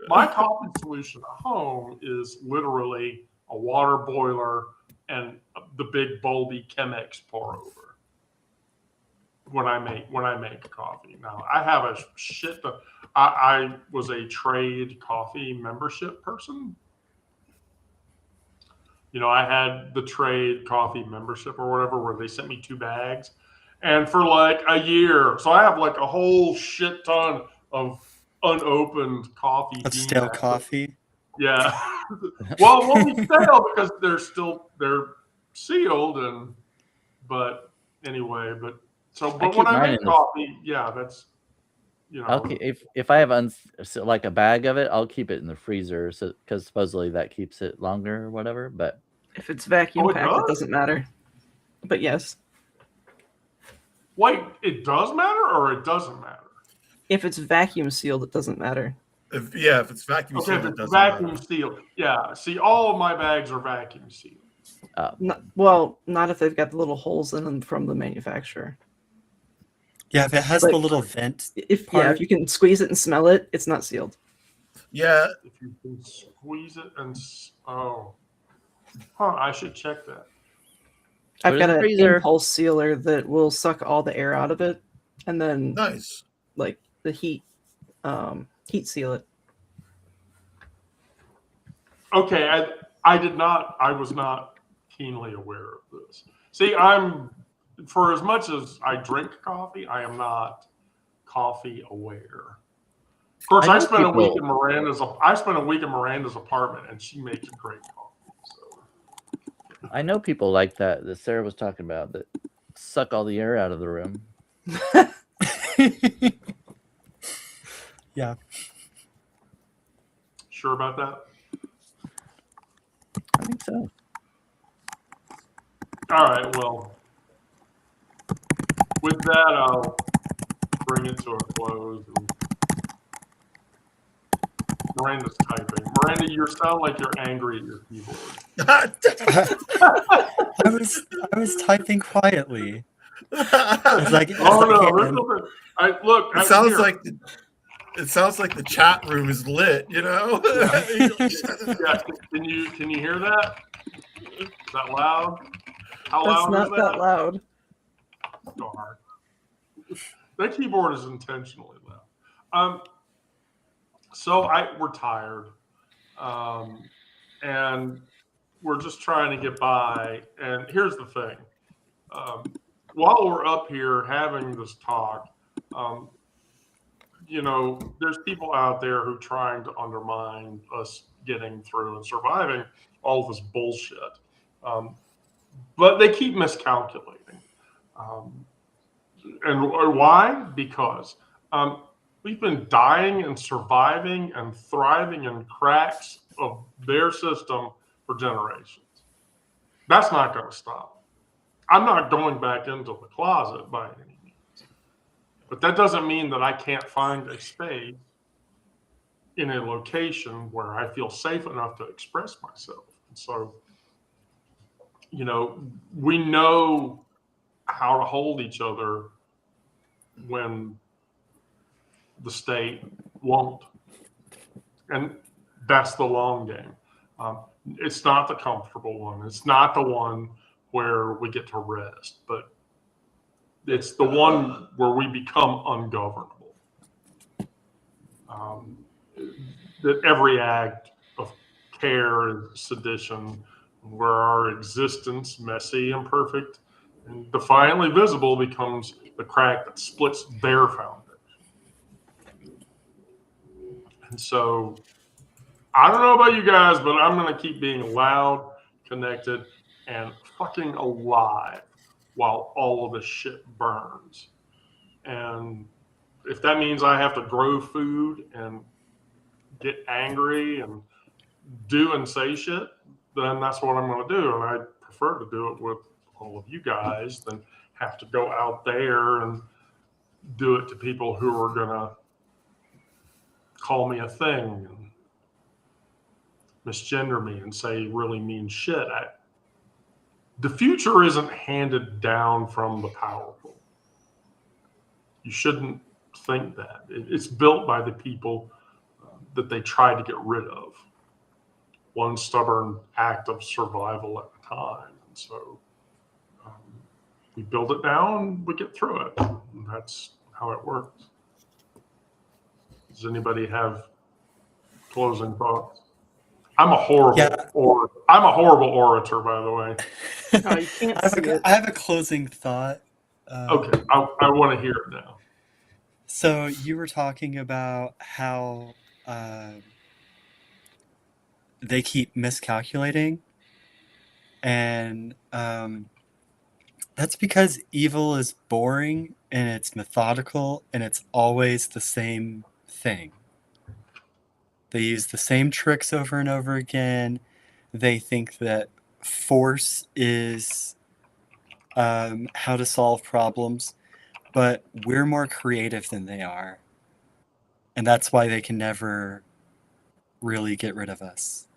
My coffee solution at home is literally a water boiler and the big bulby Chemex pour over when I make coffee. Now I have a shit. I was a trade coffee membership person. You know, I had the trade coffee membership or whatever, where they sent me 2 bags, and for like a year, so I have like a whole shit ton of unopened coffee. Of stale coffee. Yeah. Well, it won't be stale because they're sealed, but anyway, but when I make coffee, yeah, that's, you know. Okay, if I have like a bag of it, I'll keep it in the freezer, so because supposedly that keeps it longer or whatever. But If it's vacuum it packed, it does? doesn't matter. But yes, Wait, it does matter or it doesn't matter? if it's vacuum sealed, it doesn't matter. If it's vacuum Okay, sealed, if it it's doesn't vacuum matter. sealed. Yeah. See, all of my bags are vacuum sealed. Not if they've got the little holes in them from the manufacturer. Yeah, if it has Like, the little vent. If you can squeeze it and smell it, it's not sealed. Yeah. If you can squeeze it I should check that. I've got an freezer. impulse sealer that will suck all the air out of it, and then Nice. like the heat seal it. Okay, I was not keenly aware of this. See, for as much as I drink coffee, I am not coffee aware. Of course, I spent a week in Miranda's apartment, and she makes great coffee. So. I know people like that Sarah was talking about that suck all the air out of the room. Yeah. Sure about that? I think so. All right, well, with that, I'll bring it to a close. Miranda's typing. Miranda, you sound like you're angry at your keyboard. I was typing quietly. It's like, look. It sounds like the chat room is lit. You know. Yeah. Can you hear that? Is that loud? How That's loud not is that loud. Darn. That keyboard is intentionally loud. So we're tired, and we're just trying to get by. And here's the thing: while we're up here having this talk, you know, there's people out there who are trying to undermine us getting through and surviving all this bullshit. But they keep miscalculating. And why? Because we've been dying and surviving and thriving in cracks of their system for generations. That's not going to stop. I'm not going back into the closet by any means. But that doesn't mean that I can't find a space in a location where I feel safe enough to express myself. And so, you know, we know how to hold each other when the state won't. And that's the long game. It's not the comfortable one. It's not the one where we get to rest, but it's the one where we become ungovernable. That every act of care and sedition, where our existence, messy, imperfect, and defiantly visible, becomes the crack that splits their foundation. And so, I don't know about you guys, but I'm going to keep being loud, connected, and fucking alive while all of this shit burns. And if that means I have to grow food and get angry and do and say shit, then that's what I'm going to do. And I prefer to do it with all of you guys than have to go out there and do it to people who are going to call me a thing and misgender me and say really mean shit. The future isn't handed down from the powerful. You shouldn't think that. It's built by the people that they try to get rid of. One stubborn act of survival at a time. And so we build it down, we get through it. And that's how it works. Does anybody have closing thoughts? I'm a horrible orator, by the way. No, you can't see it. I have a closing thought. Okay, I want to hear it now. So you were talking about how they keep miscalculating, and that's because evil is boring and it's methodical and it's always the same thing. They use the same tricks over and over again. They think that force is how to solve problems, but we're more creative than they are. And that's why they can never really get rid of us.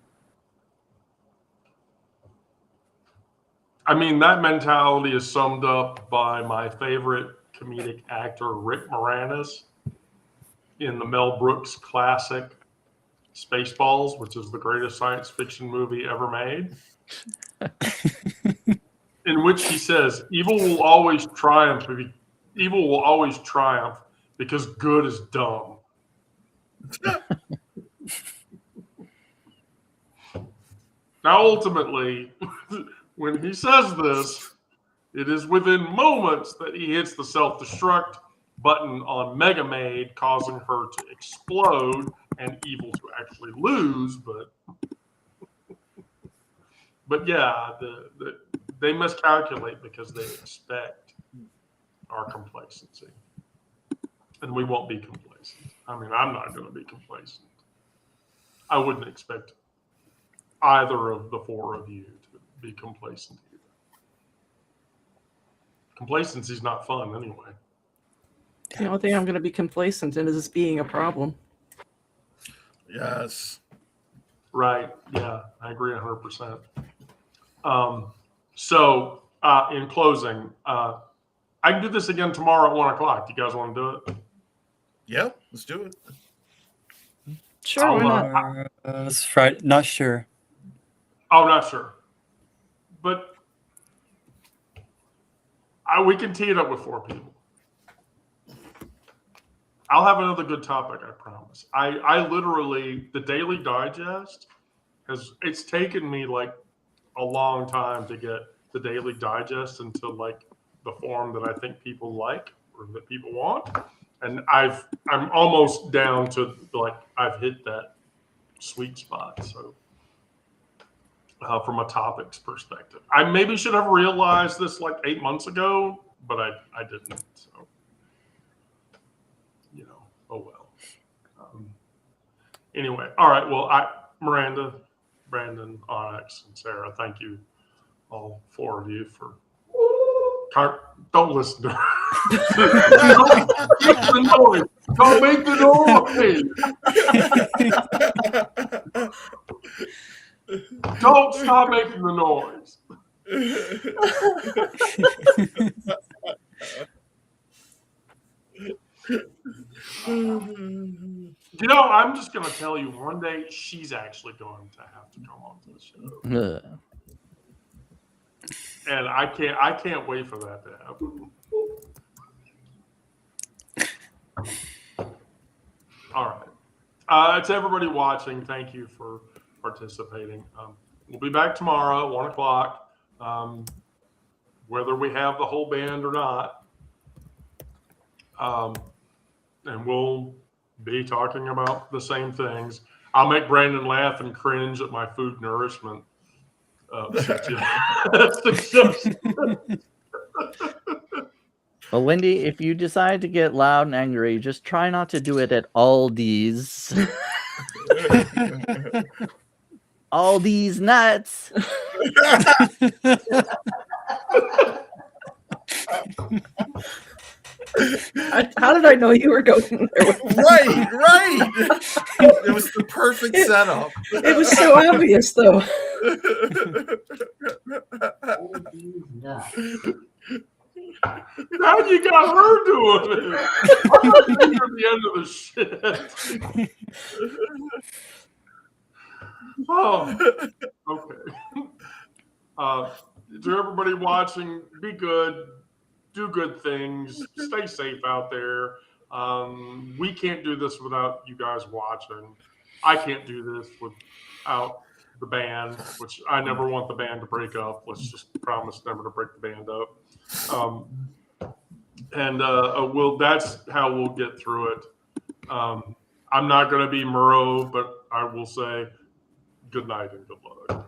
I mean, that mentality is summed up by my favorite comedic actor, Rick Moranis, in the Mel Brooks classic Spaceballs, which is the greatest science fiction movie ever made, in which he says, evil will always triumph because good is dumb. Now, ultimately, when he says this, it is within moments that he hits the self-destruct button on Mega Maid, causing her to explode and evil to actually lose. But yeah, they miscalculate because they expect our complacency. And we won't be complacent. I mean, I'm not going to be complacent. I wouldn't expect either of the four of you to be complacent either. Complacency is not fun anyway. The only thing I'm going to be complacent in is this being a problem. Yes. Right. Yeah, I agree 100%. So, in closing, I can do this again tomorrow at 1 o'clock. Do you guys want to do it? Yep, let's do it. Sure, why not? It's Friday. Not sure. Oh, not sure. But we can tee it up with 4 people. I'll have another good topic, I promise. I literally, the Daily Digest it's taken me like a long time to get the Daily Digest into like the form that I think people like or that people want. And I'm almost down to like, I've hit that sweet spot. So from a topics perspective, I maybe should have realized this like 8 months ago, but I didn't. So, oh well. Anyway, all right. Well, Miranda, Brandon, Onyx, and Sarah, thank you, all 4 of you, for. Don't listen to her. Don't make the noise. Don't stop making the noise. I'm just going to tell you, one day she's actually going to have to come on to the show, and I can't wait for that to happen. All right. To everybody watching, thank you for participating. We'll be back tomorrow, 1 o'clock, whether we have the whole band or not. And we'll be talking about the same things. I'll make Brandon laugh and cringe at my food nourishment suggestion. Well, Wendy, if you decide to get loud and angry, just try not to do it at Aldi's. Aldi's nuts. How did I know you were going there? Right. It was the perfect setup. It was so obvious, though. Aldi's nuts. Now you got her doing it. You're the end of the shit. Oh, okay. To everybody watching, be good. Do good things. Stay safe out there. We can't do this without you guys watching. I can't do this without the band, which I never want the band to break up. Let's just promise never to break the band up. That's how we'll get through it. I'm not going to be Murrow, but I will say good night and good luck.